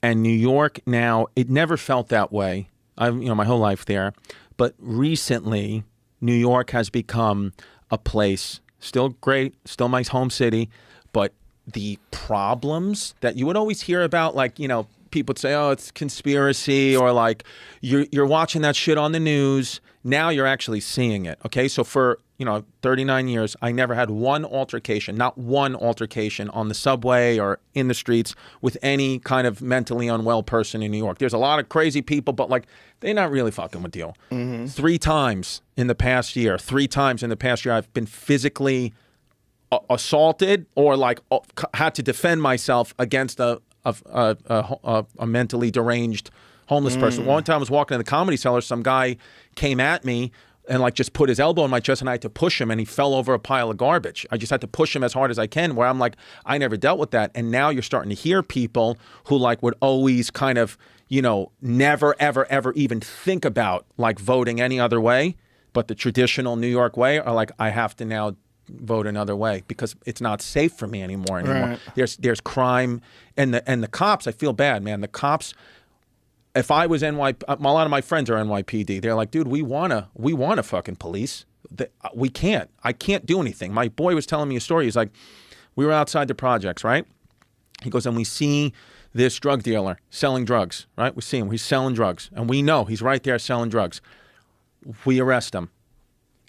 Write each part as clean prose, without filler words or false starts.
And New York now, it never felt that way. My whole life there. But recently, New York has become a place, still great, still my home city, but the problems that you would always hear about, like, people would say, oh, it's conspiracy, or like you're watching that shit on the news. Now you're actually seeing it. Okay. So for, 39 years, I never had one altercation, not one altercation on the subway or in the streets with any kind of mentally unwell person in New York. There's a lot of crazy people, but like they're not really fucking with you. Mm-hmm. 3 times in the past year, I've been physically assaulted or like had to defend myself against a mentally deranged homeless person. One time I was walking in the Comedy Cellar, some guy came at me and like just put his elbow in my chest, and I had to push him, and he fell over a pile of garbage. I just had to push him as hard as I can, where I'm like, I never dealt with that. And now you're starting to hear people who like would always kind of, never, ever, ever even think about like voting any other way, but the traditional New York way, are like, I have to now vote another way because it's not safe for me anymore. Right. There's crime, and the cops. I feel bad, man. The cops. If I was a lot of my friends are NYPD. They're like, dude, we wanna fucking police. We can't. I can't do anything. My boy was telling me a story. He's like, we were outside the projects, right? He goes, and we see this drug dealer selling drugs, right? We see him. He's selling drugs, and we know he's right there selling drugs. We arrest him.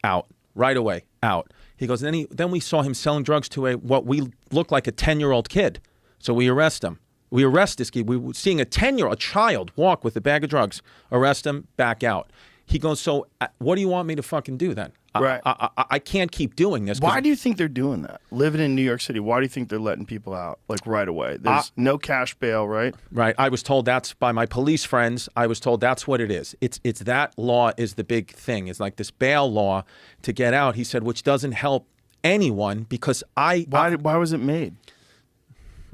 Out right away. Out. He goes, and then we saw him selling drugs to what we looked like a 10-year-old kid. So we arrest him. We arrest this kid. We were seeing a child walk with a bag of drugs. Arrest him, back out. He goes, so what do you want me to fucking do then? Right. I can't keep doing this. Why do you think they're doing that? Living in New York City, why do you think they're letting people out like right away? There's no cash bail, right? Right. I was told that's by my police friends. I was told that's what it is. It's that law is the big thing. It's like this bail law to get out. He said, which doesn't help anyone because Why was it made?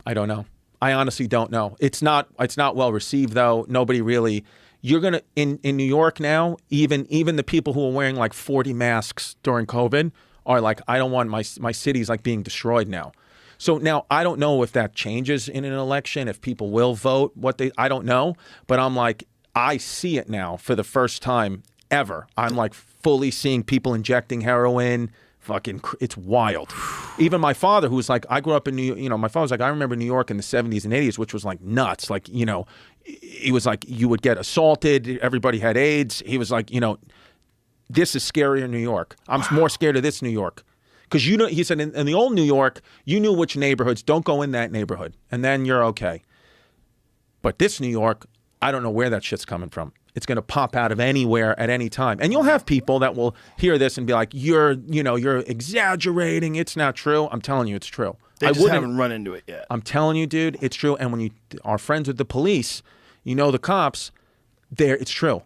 I don't know. I honestly don't know. It's not well received though. Nobody really. You're gonna in New York now. Even the people who are wearing like 40 masks during COVID are like, I don't want my city's like being destroyed now. So now I don't know if that changes in an election. If people will vote, I don't know. But I'm like, I see it now for the first time ever. I'm like fully seeing people injecting heroin. Fucking, it's wild. Even my father, who's like, I grew up in New York, my father's like, I remember New York in the 70s and 80s, which was like nuts. Like, he was like, you would get assaulted. Everybody had AIDS. He was like, this is scarier in New York. I'm more scared of this New York. Because, he said, in the old New York, you knew which neighborhoods, don't go in that neighborhood. And then you're okay. But this New York, I don't know where that shit's coming from. It's going to pop out of anywhere at any time. And you'll have people that will hear this and be like, you're exaggerating. It's not true. I'm telling you, it's true. They just haven't run into it yet. I'm telling you, dude, it's true. And when you are friends with the police, the cops, it's true.